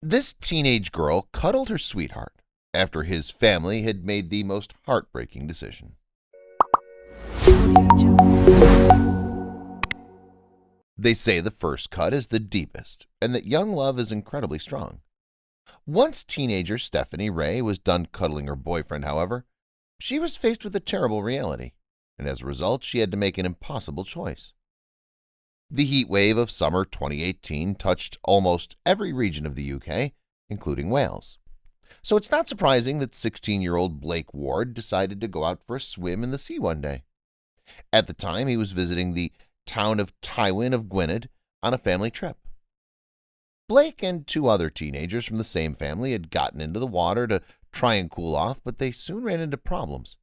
This teenage girl cuddled her sweetheart after his family had made the most heartbreaking decision. They say the first cut is the deepest and that young love is incredibly strong. Once teenager Stephanie Ray was done cuddling her boyfriend, however, she was faced with a terrible reality, and as a result, she had to make an impossible choice. The heat wave of summer 2018 touched almost every region of the UK, including Wales. So it's not surprising that 16-year-old Blake Ward decided to go out for a swim in the sea one day. At the time, he was visiting the town of Tywin of Gwynedd on a family trip. Blake and two other teenagers from the same family had gotten into the water to try and cool off, but they soon ran into problems.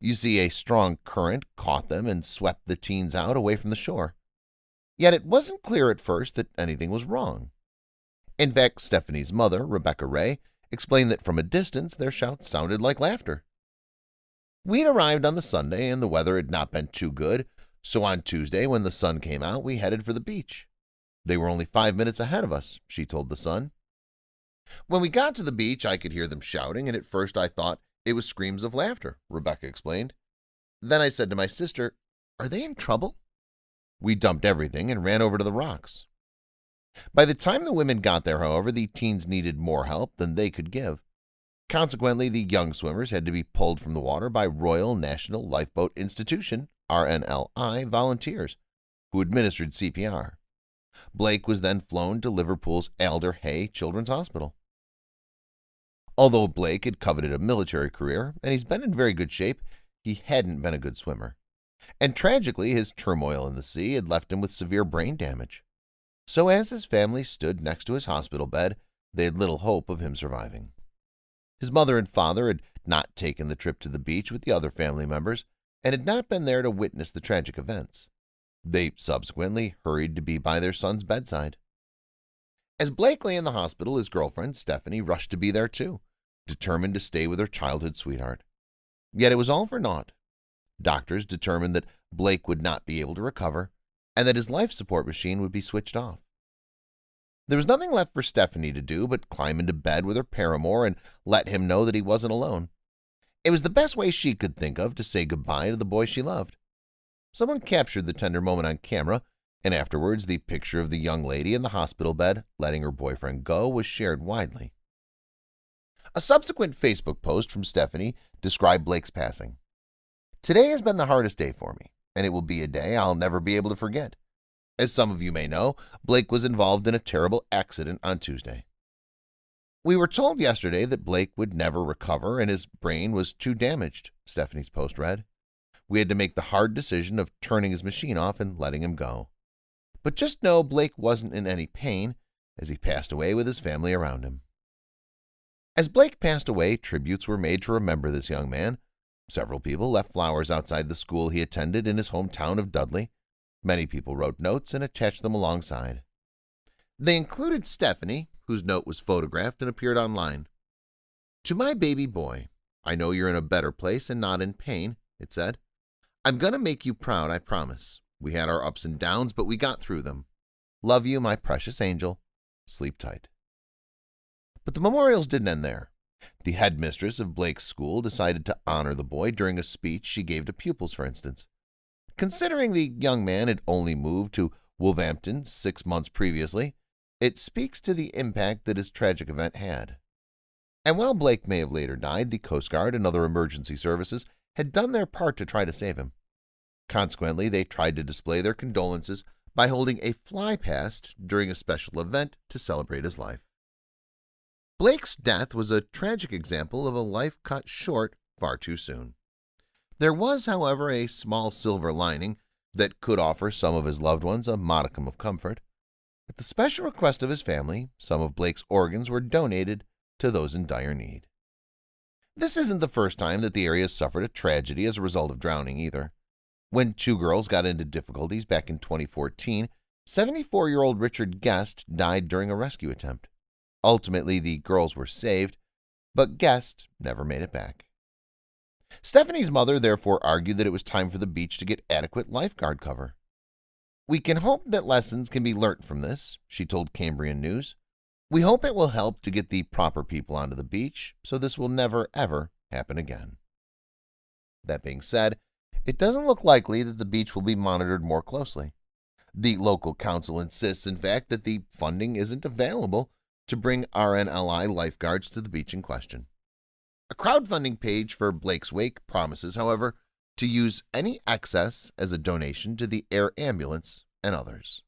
You see, a strong current caught them and swept the teens out away from the shore. Yet it wasn't clear at first that anything was wrong. In fact, Stephanie's mother, Rebecca Ray, explained that from a distance their shouts sounded like laughter. We'd arrived on the Sunday and the weather had not been too good, so on Tuesday when the sun came out we headed for the beach. They were only 5 minutes ahead of us, she told the Sun. When we got to the beach, I could hear them shouting, and at first I thought it was screams of laughter, Rebecca explained. Then I said to my sister, "Are they in trouble?" We dumped everything and ran over to the rocks. By the time the women got there, however, the teens needed more help than they could give. Consequently, the young swimmers had to be pulled from the water by Royal National Lifeboat Institution, RNLI, volunteers, who administered CPR. Blake was then flown to Liverpool's Alder Hey Children's Hospital. Although Blake had coveted a military career, and he's been in very good shape, he hadn't been a good swimmer. And tragically, his turmoil in the sea had left him with severe brain damage. So as his family stood next to his hospital bed, they had little hope of him surviving. His mother and father had not taken the trip to the beach with the other family members and had not been there to witness the tragic events. They subsequently hurried to be by their son's bedside. As Blake lay in the hospital, his girlfriend, Stephanie, rushed to be there too, determined to stay with her childhood sweetheart. Yet it was all for naught. Doctors determined that Blake would not be able to recover and that his life support machine would be switched off. There was nothing left for Stephanie to do but climb into bed with her paramour and let him know that he wasn't alone. It was the best way she could think of to say goodbye to the boy she loved. Someone captured the tender moment on camera, and afterwards the picture of the young lady in the hospital bed letting her boyfriend go was shared widely. A subsequent Facebook post from Stephanie described Blake's passing. "Today has been the hardest day for me, and it will be a day I'll never be able to forget. As some of you may know, Blake was involved in a terrible accident on Tuesday. We were told yesterday that Blake would never recover and his brain was too damaged," Stephanie's post read. "We had to make the hard decision of turning his machine off and letting him go. But just know Blake wasn't in any pain as he passed away with his family around him." As Blake passed away, tributes were made to remember this young man. Several people left flowers outside the school he attended in his hometown of Dudley. Many people wrote notes and attached them alongside. They included Stephanie, whose note was photographed and appeared online. "To my baby boy, I know you're in a better place and not in pain," it said. "I'm going to make you proud, I promise. We had our ups and downs, but we got through them. Love you, my precious angel. Sleep tight." But the memorials didn't end there. The headmistress of Blake's school decided to honor the boy during a speech she gave to pupils, for instance. Considering the young man had only moved to Wolverhampton 6 months previously, it speaks to the impact that his tragic event had. And while Blake may have later died, the Coast Guard and other emergency services had done their part to try to save him. Consequently, they tried to display their condolences by holding a fly past during a special event to celebrate his life. Blake's death was a tragic example of a life cut short far too soon. There was, however, a small silver lining that could offer some of his loved ones a modicum of comfort. At the special request of his family, some of Blake's organs were donated to those in dire need. This isn't the first time that the area has suffered a tragedy as a result of drowning either. When two girls got into difficulties back in 2014, 74-year-old Richard Guest died during a rescue attempt. Ultimately, the girls were saved, but Guest never made it back. Stephanie's mother therefore argued that it was time for the beach to get adequate lifeguard cover. "We can hope that lessons can be learnt from this," she told Cambrian News. We hope it will help to get the proper people onto the beach so this will never ever happen again. That being said, it doesn't look likely that the beach will be monitored more closely. The local council insists, in fact, that the funding isn't available to bring RNLI lifeguards to the beach in question. A crowdfunding page for Blake's Wake promises, however, to use any excess as a donation to the air ambulance and others.